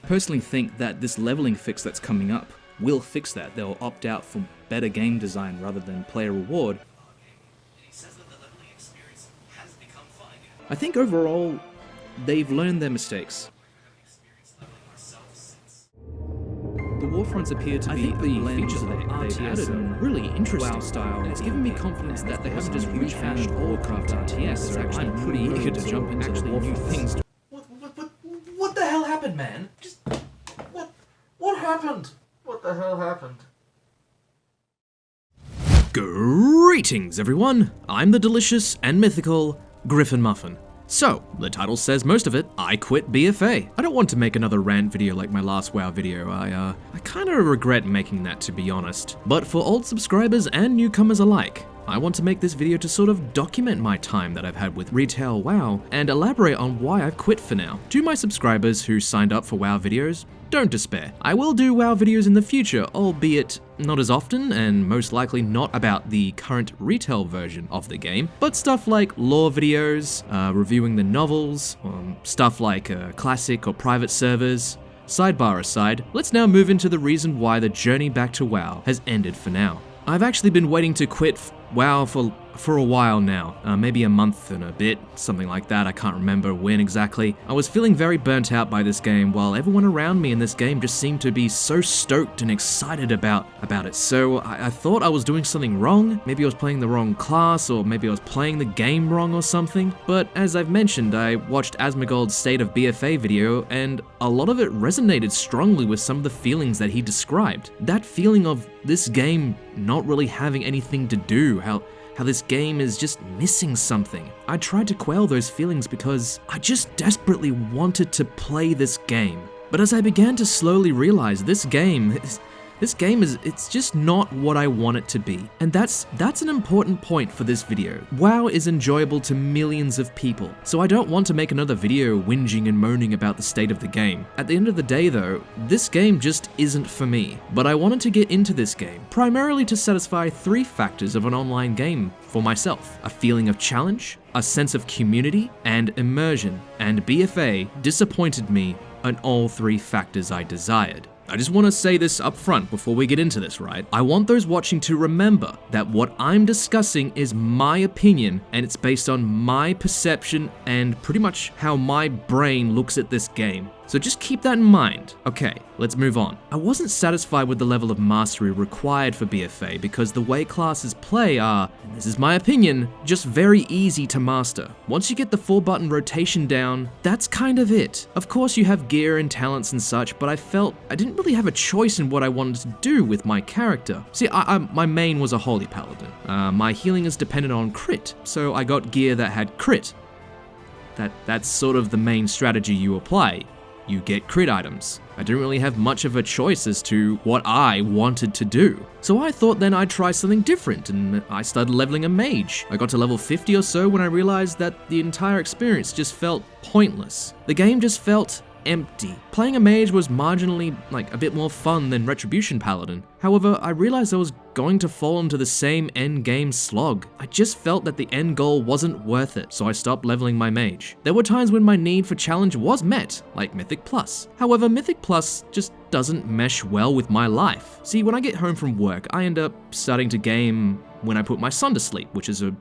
Personally think that this leveling fix that's coming up will fix that. They'll opt out for better game design rather than player reward. I think overall, they've learned their mistakes. The Warfronts appear to be the features that they've added are really interesting. WoW style, and it's given me confidence that they haven't just rehashed Warcraft RTS. So I'm pretty eager to jump into the new things. What the hell happened, man? Just what happened? What the hell happened? Greetings, everyone! I'm the delicious and mythical GriffinMuffin. So, the title says most of it, I quit BfA. I don't want to make another rant video like my last WoW video. I kinda regret making that, to be honest. But for old subscribers and newcomers alike, I want to make this video to sort of document my time that I've had with retail WoW and elaborate on why I've quit for now. To my subscribers who signed up for WoW videos, don't despair. I will do WoW videos in the future, albeit not as often and most likely not about the current retail version of the game, but stuff like lore videos, reviewing the novels, stuff like classic or private servers. Sidebar aside, let's now move into the reason why the journey back to WoW has ended for now. I've actually been waiting to quit WoW for a while now, maybe a month and a bit, something like that. I can't remember when exactly. I was feeling very burnt out by this game, while everyone around me in this game just seemed to be so stoked and excited about it. So I thought I was doing something wrong. Maybe I was playing the wrong class, or maybe I was playing the game wrong or something. But as I've mentioned, I watched Asmongold's State of BfA video, and a lot of it resonated strongly with some of the feelings that he described. That feeling of this game not really having anything to do, how this game is just missing something. I tried to quell those feelings because I just desperately wanted to play this game. But as I began to slowly realize this game is it's just not what I want it to be. And that's an important point for this video. WoW is enjoyable to millions of people, so I don't want to make another video whinging and moaning about the state of the game. At the end of the day though, this game just isn't for me. But I wanted to get into this game, primarily to satisfy 3 factors of an online game for myself: a feeling of challenge, a sense of community, and immersion. And BfA disappointed me on all 3 factors I desired. I just want to say this up front before we get into this, right? I want those watching to remember that what I'm discussing is my opinion, and it's based on my perception and pretty much how my brain looks at this game. So just keep that in mind. Okay, let's move on. I wasn't satisfied with the level of mastery required for BfA because the way classes play are, and this is my opinion, just very easy to master. Once you get the 4-button rotation down, that's kind of it. Of course you have gear and talents and such, but I felt I didn't really have a choice in what I wanted to do with my character. See, my main was a holy paladin. My healing is dependent on crit, so I got gear that had crit. That's sort of the main strategy you apply. You get crit items. I didn't really have much of a choice as to what I wanted to do. So I thought then I'd try something different, and I started leveling a mage. I got to level 50 or so when I realized that the entire experience just felt pointless. The game just felt empty. Playing a mage was marginally, a bit more fun than Retribution Paladin. However, I realized I was going to fall into the same endgame slog. I just felt that the end goal wasn't worth it, so I stopped leveling my mage. There were times when my need for challenge was met, like Mythic Plus. However, Mythic Plus just doesn't mesh well with my life. See, when I get home from work, I end up starting to game when I put my son to sleep, which is a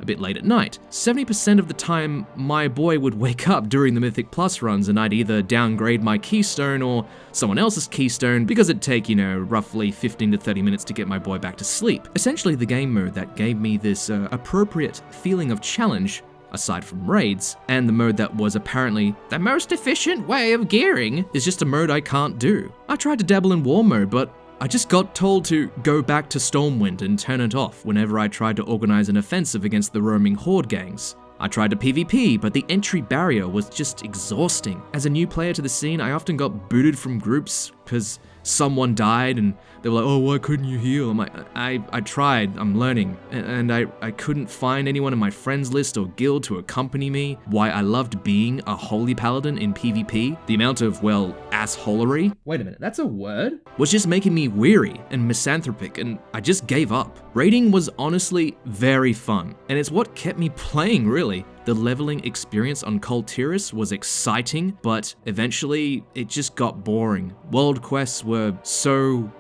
bit late at night. 70% of the time, my boy would wake up during the Mythic Plus runs, and I'd either downgrade my keystone or someone else's keystone because it'd take, roughly 15 to 30 minutes to get my boy back to sleep. Essentially, the game mode that gave me this appropriate feeling of challenge, aside from raids, and the mode that was apparently the most efficient way of gearing, is just a mode I can't do. I tried to dabble in war mode, but I just got told to go back to Stormwind and turn it off whenever I tried to organize an offensive against the roaming horde gangs. I tried to PvP, but the entry barrier was just exhausting. As a new player to the scene, I often got booted from groups because someone died and they were like, oh, why couldn't you heal? I'm like, I tried, I'm learning. And I couldn't find anyone in my friends list or guild to accompany me. Why I loved being a holy paladin in PvP, the amount of, assholery, wait a minute, that's a word? Was just making me weary and misanthropic, and I just gave up. Raiding was honestly very fun, and it's what kept me playing, really. The leveling experience on Kul Tiras was exciting, but eventually it just got boring. World quests were so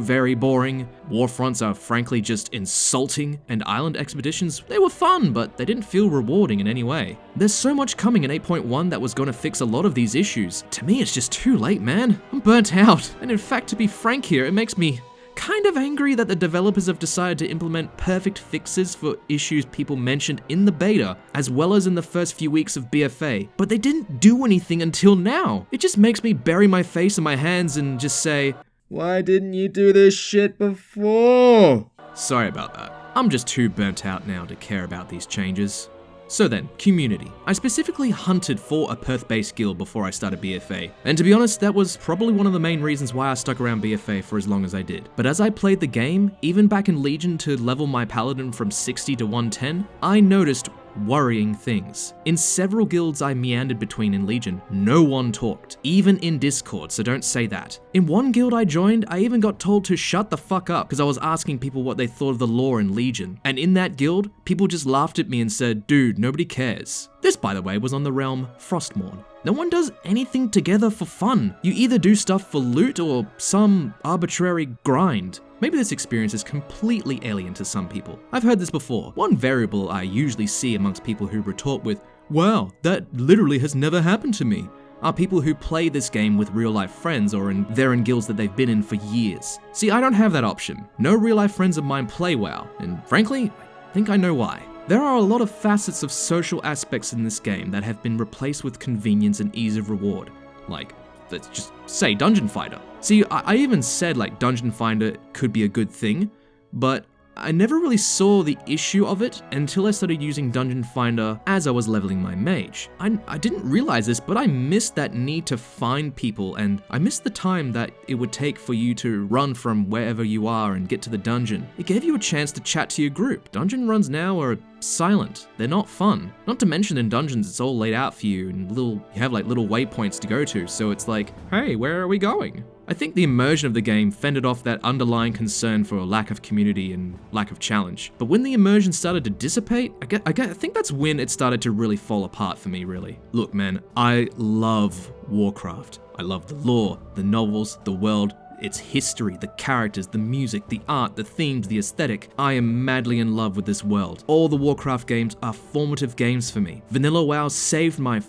very boring. Warfronts are frankly just insulting, and island expeditions, they were fun, but they didn't feel rewarding in any way. There's so much coming in 8.1 that was gonna fix a lot of these issues. To me, it's just too late, man. I'm burnt out. And in fact, to be frank here, it makes me kind of angry that the developers have decided to implement perfect fixes for issues people mentioned in the beta, as well as in the first few weeks of BfA, but they didn't do anything until now. It just makes me bury my face in my hands and just say, why didn't you do this shit before? Sorry about that. I'm just too burnt out now to care about these changes. So then, community. I specifically hunted for a Perth-based guild before I started BfA, and to be honest, that was probably one of the main reasons why I stuck around BfA for as long as I did. But as I played the game, even back in Legion to level my paladin from 60 to 110, I noticed worrying things. In several guilds I meandered between in Legion, no one talked, even in Discord, so don't say that. In one guild I joined, I even got told to shut the fuck up because I was asking people what they thought of the lore in Legion. And in that guild, people just laughed at me and said, dude, nobody cares. This, by the way, was on the realm Frostmourne. No one does anything together for fun. You either do stuff for loot or some arbitrary grind. Maybe this experience is completely alien to some people. I've heard this before. One variable I usually see amongst people who retort with, wow, that literally has never happened to me, are people who play this game with real-life friends or they're in guilds that they've been in for years. See, I don't have that option. No real-life friends of mine play WoW, and frankly, I think I know why. There are a lot of facets of social aspects in this game that have been replaced with convenience and ease of reward. Like, let's just say Dungeon Finder. See, I even said like Dungeon Finder could be a good thing, but I never really saw the issue of it until I started using Dungeon Finder as I was leveling my mage. I didn't realize this, but I missed that need to find people, and I missed the time that it would take for you to run from wherever you are and get to the dungeon. It gave you a chance to chat to your group. Dungeon runs now are silent. They're not fun. Not to mention in dungeons, it's all laid out for you and you have like little waypoints to go to, so it's like, hey, where are we going? I think the immersion of the game fended off that underlying concern for a lack of community and lack of challenge. But when the immersion started to dissipate, I think that's when it started to really fall apart for me, really. Look, man, I love Warcraft. I love the lore, the novels, the world, its history, the characters, the music, the art, the themes, the aesthetic. I am madly in love with this world. All the Warcraft games are formative games for me. Vanilla WoW saved my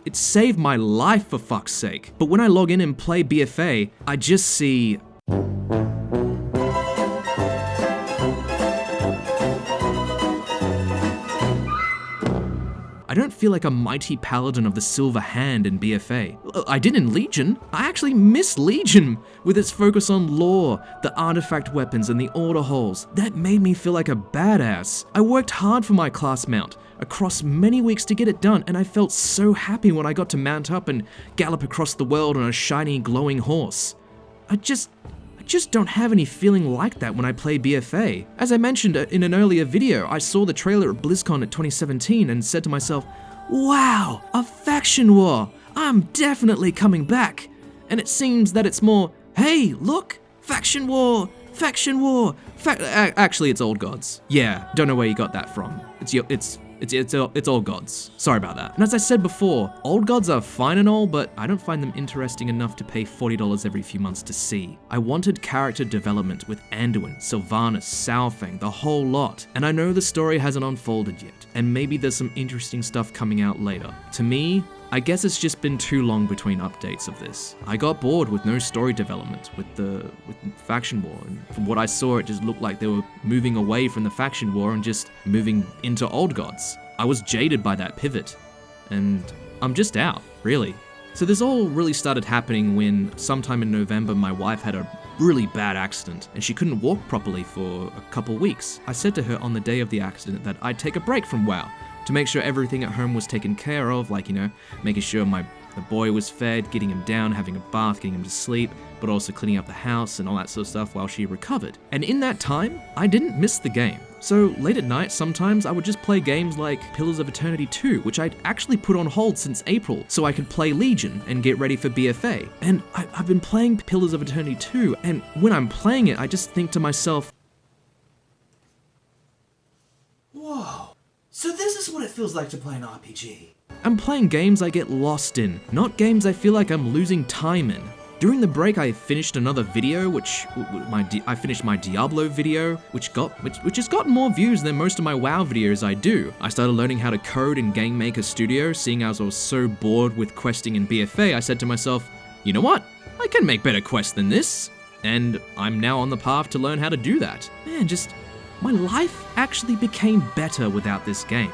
life, for fuck's sake. But when I log in and play BfA, I just see I don't feel like a mighty paladin of the Silver Hand in BfA. I did in Legion. I actually miss Legion with its focus on lore, the artifact weapons, and the order halls. That made me feel like a badass. I worked hard for my class mount across many weeks to get it done, and I felt so happy when I got to mount up and gallop across the world on a shiny, glowing horse. I just don't have any feeling like that when I play BfA. As I mentioned in an earlier video, I saw the trailer at BlizzCon at 2017 and said to myself, wow, a faction war! I'm definitely coming back! And it seems that it's more, hey, look, faction war, actually it's Old Gods. Yeah, don't know where you got that from. It's Old Gods. Sorry about that. And as I said before, Old Gods are fine and all, but I don't find them interesting enough to pay $40 every few months to see. I wanted character development with Anduin, Sylvanas, Saurfang, the whole lot. And I know the story hasn't unfolded yet, and maybe there's some interesting stuff coming out later. To me, I guess it's just been too long between updates of this. I got bored with no story development with faction war, and from what I saw, it just looked like they were moving away from the faction war and just moving into Old Gods. I was jaded by that pivot, and I'm just out, really. So this all really started happening when sometime in November my wife had a really bad accident and she couldn't walk properly for a couple weeks. I said to her on the day of the accident that I'd take a break from WoW to make sure everything at home was taken care of, like, making sure the boy was fed, getting him down, having a bath, getting him to sleep, but also cleaning up the house and all that sort of stuff while she recovered. And in that time, I didn't miss the game. So late at night, sometimes I would just play games like Pillars of Eternity 2, which I'd actually put on hold since April, so I could play Legion and get ready for BfA. And I've been playing Pillars of Eternity 2, and when I'm playing it, I just think to myself, whoa. So this is what what it feels like to play an RPG. I'm playing games I get lost in, not games I feel like I'm losing time in. During the break, I finished another video, I finished my Diablo video, which has gotten more views than most of my WoW videos I do. I started learning how to code in Game Maker Studio, seeing as I was so bored with questing in BfA, I said to myself, you know what? I can make better quests than this. And I'm now on the path to learn how to do that. Man, my life actually became better without this game.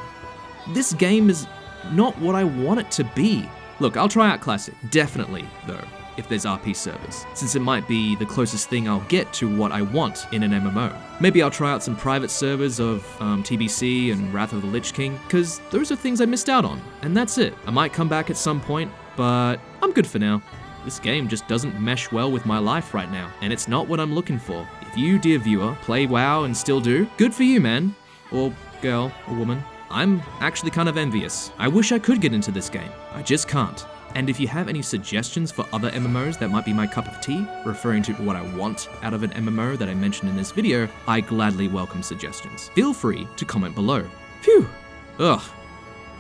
This game is not what I want it to be. Look, I'll try out Classic, definitely, though, if there's RP servers, since it might be the closest thing I'll get to what I want in an MMO. Maybe I'll try out some private servers of TBC and Wrath of the Lich King, because those are things I missed out on, and that's it. I might come back at some point, but I'm good for now. This game just doesn't mesh well with my life right now, and it's not what I'm looking for. If you, dear viewer, play WoW and still do, good for you, man. Or girl, or woman. I'm actually kind of envious. I wish I could get into this game. I just can't. And if you have any suggestions for other MMOs that might be my cup of tea, referring to what I want out of an MMO that I mentioned in this video, I gladly welcome suggestions. Feel free to comment below. Phew! Ugh.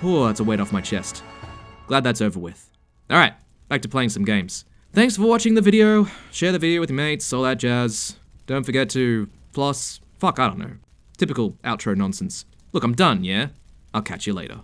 Oh, that's a weight off my chest. Glad that's over with. Alright, back to playing some games. Thanks for watching the video. Share the video with your mates, all that jazz. Don't forget to floss. Fuck, I don't know. Typical outro nonsense. Look, I'm done, yeah? I'll catch you later.